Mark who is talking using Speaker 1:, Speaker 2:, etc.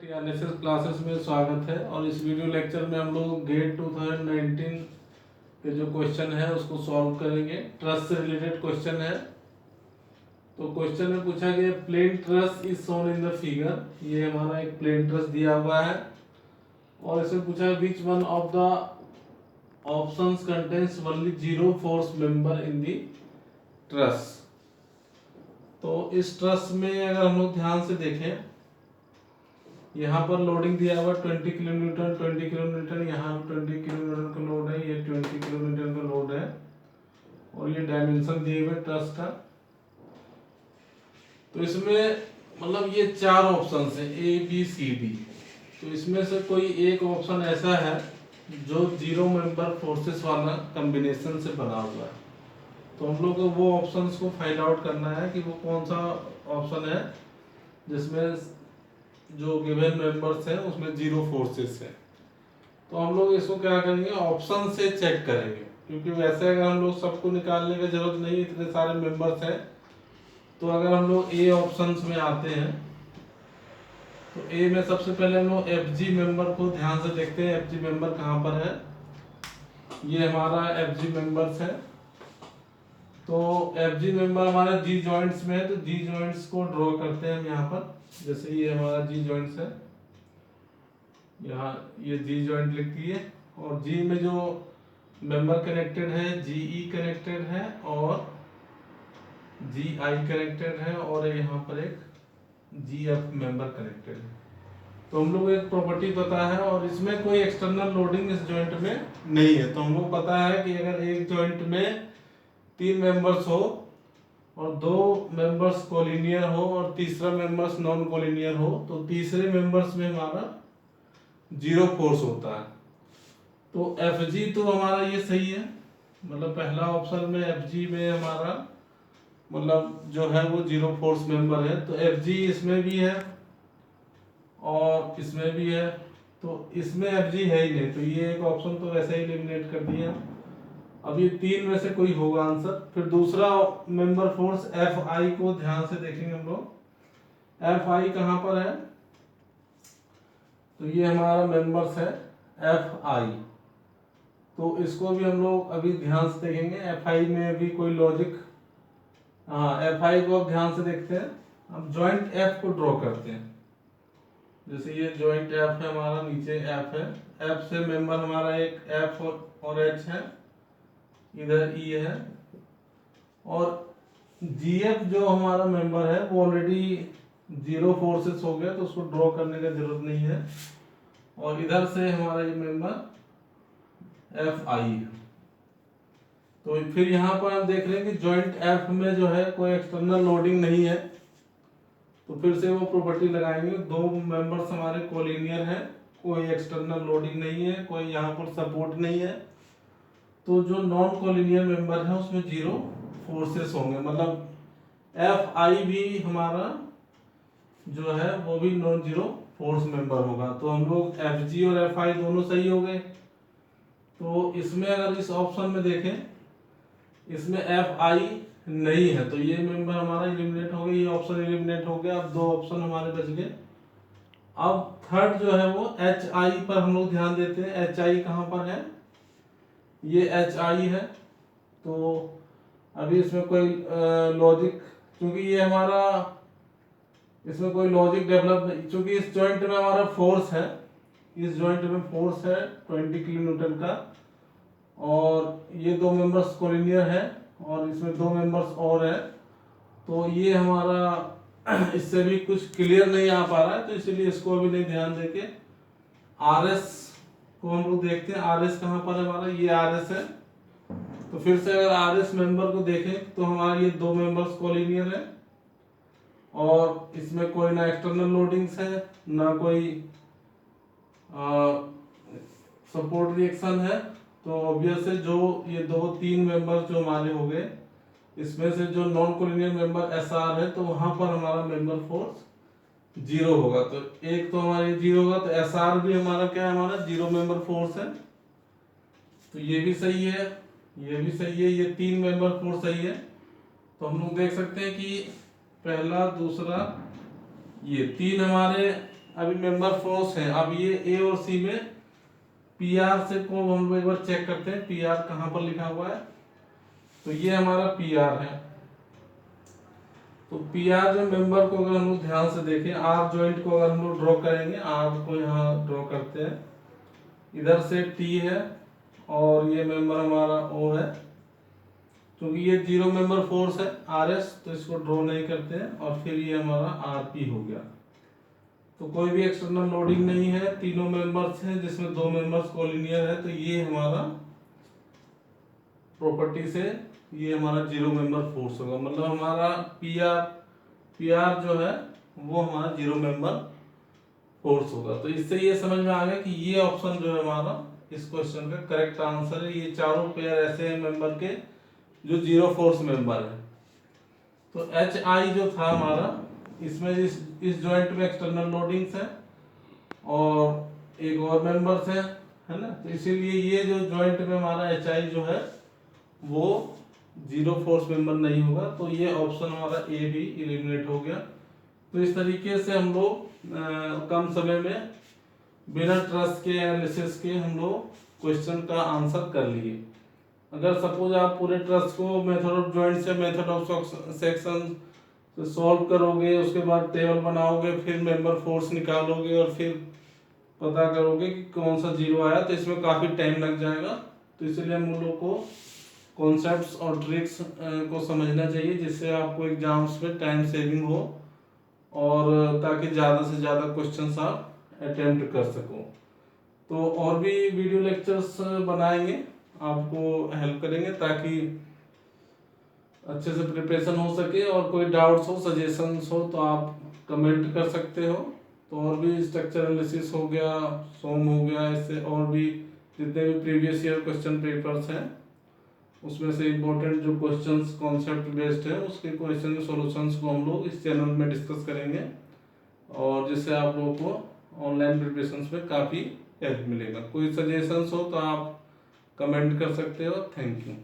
Speaker 1: टीएनएसएस classes में स्वागत है। और इस वीडियो लेक्चर में हम लोग गेट 2019 के जो क्वेश्चन है उसको सॉल्व करेंगे। ट्रस्ट से रिलेटेड क्वेश्चन है। तो क्वेश्चन में पूछा गया plane truss is shown in the figure. ये हमारा एक प्लेन ट्रस्ट दिया हुआ है और इसमें पूछा which one of the options contains only 0 force member in the trust. तो इस ट्रस्ट में अगर हम लोग ध्यान से देखें, यहाँ पर लोडिंग दिया हुआ 20 किलोमीटर 20 किलोमीटर, यहाँ 20 किलोमीटर का लोड है, ये 20 किलोमीटर का लोड है और ये डायमेंशन दिए हुए ट्रस्ट का। तो इसमें मतलब ये चार ऑप्शन है ए बी सी डी। तो इसमें से कोई एक ऑप्शन ऐसा है जो 0 मेंबर फोर्सेस वाला कॉम्बिनेशन से बना हुआ है। तो हम लोग को वो ऑप्शंस को फाइंड आउट करना है कि वो कौन सा ऑप्शन है जिसमें जो गिवन मेंबर्स हैं उसमें 0 फोर्सेस है। तो हम लोग इसको क्या करेंगे, ऑप्शन से चेक करेंगे, क्योंकि वैसे अगर हम लोग सबको निकालने की जरूरत नहीं, इतने सारे मेंबर्स हैं। तो अगर हम लोग ए ऑप्शंस में आते हैं तो ए में सबसे पहले हम लोग एफ जी मेंबर को ध्यान से देखते हैं। एफ जी मेंबर कहाँ पर है, ये हमारा एफ जी मेंबर्स है। तो एफ जी मेंबर हमारा जी जॉइंट्स में है, तो जी जॉइंट्स को ड्रॉ करते हैं हम यहाँ पर। जैसे ये हमारा जी जॉइंट्स है, यहाँ ये जी जॉइंट लिख दिए और जी में जो मेंबर कनेक्टेड है जीई कनेक्टेड है और जी आई कनेक्टेड है और यहाँ पर एक जी एफ मेंबर कनेक्टेड है। तो हम लोग एक प्रॉपर्टी पता है और इसमें कोई एक्सटर्नल लोडिंग इस जॉइंट में नहीं है। तो हम लोग पता है कि अगर एक जॉइंट में 3 मेंबर्स हो और 2 मेंबर्स कोलिनियर हो और तीसरा मेंबर्स नॉन कोलिनियर हो, तो तीसरे मेंबर्स में हमारा 0 फोर्स होता है। तो एफ जी तो हमारा ये सही है, मतलब पहला ऑप्शन में एफ जी में हमारा मतलब जो है वो 0 फोर्स मेंबर है। तो एफ जी इसमें भी है और इसमें भी है, तो इसमें एफ जी है ही नहीं, तो ये एक ऑप्शन तो वैसे ही एलिमिनेट कर दिया। अब ये 3 में से कोई होगा आंसर। फिर दूसरा मेंबर फोर्स एफ आई को ध्यान से देखेंगे हम लोग। एफ आई कहां पर है, तो ये हमारा मेंबर्स है एफ आई। तो इसको भी हम लोग अभी ध्यान से देखेंगे। एफ आई में भी कोई लॉजिक, हाँ एफ आई को अब ध्यान से देखते हैं। अब जॉइंट एफ को ड्रॉ करते हैं। जैसे ये जॉइंट एफ है हमारा, नीचे एफ है, एफ से मेंबर हमारा एक एफ और एच है, इधर ई है और जीएफ जो हमारा मेंबर है वो ऑलरेडी 0 फोर्सेस हो गया, तो उसको ड्रॉ करने का जरूरत नहीं है। और इधर से हमारा ये मेंबर एफ आई है। तो फिर यहाँ पर हम देख रहे हैं कि जॉइंट एफ में जो है कोई एक्सटर्नल लोडिंग नहीं है, तो फिर से वो प्रॉपर्टी लगाएंगे। 2 मेंबर्स हमारे कोलिनियर हैं, कोई एक्सटर्नल लोडिंग नहीं है, कोई यहाँ पर सपोर्ट नहीं है, तो जो नॉन कोलिनियर मेंबर है उसमें 0 फोर्सेस होंगे। मतलब एफ आई भी हमारा जो है वो भी नॉन 0 फोर्स मेंबर होगा। तो हम लोग एफ जी और एफ आई दोनों सही हो गए। तो इसमें अगर इस ऑप्शन में देखें, इसमें एफ आई नहीं है, तो ये मेंबर हमारा एलिमिनेट हो गया, ये ऑप्शन एलिमिनेट हो गया। अब 2 ऑप्शन हमारे बच गए। अब थर्ड जो है वो एच आई पर हम लोग ध्यान देते हैं। एच आई कहाँ पर है, ये एच आई है। तो अभी इसमें कोई लॉजिक, क्योंकि ये हमारा इसमें कोई लॉजिक डेवलप नहीं, क्योंकि इस जॉइंट में हमारा फोर्स है, इस जॉइंट में फोर्स है 20 किलोन्यूटन का और ये 2 मेंबर्स कोलिनियर है और इसमें 2 मेंबर्स और है। तो ये हमारा इससे भी कुछ क्लियर नहीं आ पा रहा है, तो इसलिए इसको अभी नहीं ध्यान देके आर एस को हम लोग देखते हैं। आर एस कहाँ पर है हमारा, ये आर एस है। तो फिर से अगर आर एस मेंबर को देखें तो हमारे ये 2 मेंबर्स कोलिनियर है और इसमें कोई ना एक्सटर्नल लोडिंग्स है ना कोई सपोर्ट रिएक्शन है। तो ऑब्वियस है जो ये 2-3 मेंबर जो हमारे हो गए, इसमें से जो non collinear member S R है, तो वहां पर हमारा मेंबर फोर्स 0 होगा। तो एक तो हमारा 0 होगा, तो एस आर भी हमारा क्या है, हमारा 0 मेंबर फोर्स है। तो ये भी सही है, ये भी सही है, ये 3 मेंबर फोर्स सही है। तो हम लोग देख सकते हैं कि पहला, दूसरा, ये 3 हमारे अभी मेंबर फोर्स है। अब ये ए और सी में पीआर से को हम लोग एक बार चेक करते हैं, पीआर कहाँ पर लिखा हुआ है। तो ये हमारा पीआर है। तो पीआर जो मेंबर को अगर हम लोग ध्यान से देखें, आर जॉइंट को अगर हम लोग ड्रॉ करेंगे, आर को यहाँ ड्रॉ करते हैं, इधर से टी है और ये मेंबर हमारा ओ है। क्योंकि ये जीरो मेंबर फोर्स है आर एस, तो इसको ड्रॉ नहीं करते हैं। और फिर ये हमारा आर पी हो गया। तो कोई भी एक्सटर्नल लोडिंग नहीं है, तीनों मेंबर्स हैं जिसमें दो मेंबर्स कोलिनियर है। तो ये हमारा प्रॉपर्टी से ये हमारा जीरो मेंबर फोर्स होगा। मतलब हमारा पीआर जो है वो हमारा जीरो मेंबर फोर्स होगा। तो इससे ये समझ में आ गया कि ये ऑप्शन जो है हमारा इस क्वेश्चन का करेक्ट आंसर है। ये चारों पेयर ऐसे हैं मेंबर के जो जीरो फोर्स मेंबर है। तो एच आई जो था हमारा, इसमें इस जॉइंट में एक्सटर्नल लोडिंग्स है और एक और मेंबर्स है ना। तो इसीलिए ये जो जॉइंट में हमारा एच आई जो है वो जीरो फोर्स मेंबर नहीं होगा। तो ये ऑप्शन हमारा ए भी एलिमिनेट हो गया। तो इस तरीके से हम लोग कम समय में बिना ट्रस्ट के एनालिसिस के हम लोग क्वेश्चन का आंसर कर लिए। अगर सपोज आप पूरे ट्रस्ट को मेथड ऑफ जॉइंट से मेथड ऑफ सेक्शन से सॉल्व करोगे, उसके बाद टेबल बनाओगे, फिर मेंबर फोर्स निकालोगे और फिर पता करोगे कि कौन सा जीरो आया, तो इसमें काफ़ी टाइम लग जाएगा। तो इसलिए हम लोग को कॉन्सेप्ट्स और ट्रिक्स को समझना चाहिए, जिससे आपको एग्जाम्स में टाइम सेविंग हो और ताकि ज़्यादा से ज़्यादा क्वेश्चंस आप अटेम्प्ट कर सको। तो और भी वीडियो लेक्चर्स बनाएंगे, आपको हेल्प करेंगे ताकि अच्छे से प्रिपरेशन हो सके। और कोई डाउट्स हो, सजेशंस हो तो आप कमेंट कर सकते हो। तो और भी स्ट्रक्चर एनालिसिस हो गया, सोम हो गया, इससे और भी जितने भी प्रीवियस ईयर क्वेश्चन पेपर्स हैं उसमें से इम्पोर्टेंट जो क्वेश्चंस कॉन्सेप्ट बेस्ड है उसके क्वेश्चन के सॉल्यूशंस को हम लोग इस चैनल में डिस्कस करेंगे, और जिससे आप लोगों को ऑनलाइन प्रिपरेशन में काफ़ी हेल्प मिलेगा। कोई सजेशंस हो तो आप कमेंट कर सकते हो। Thank you.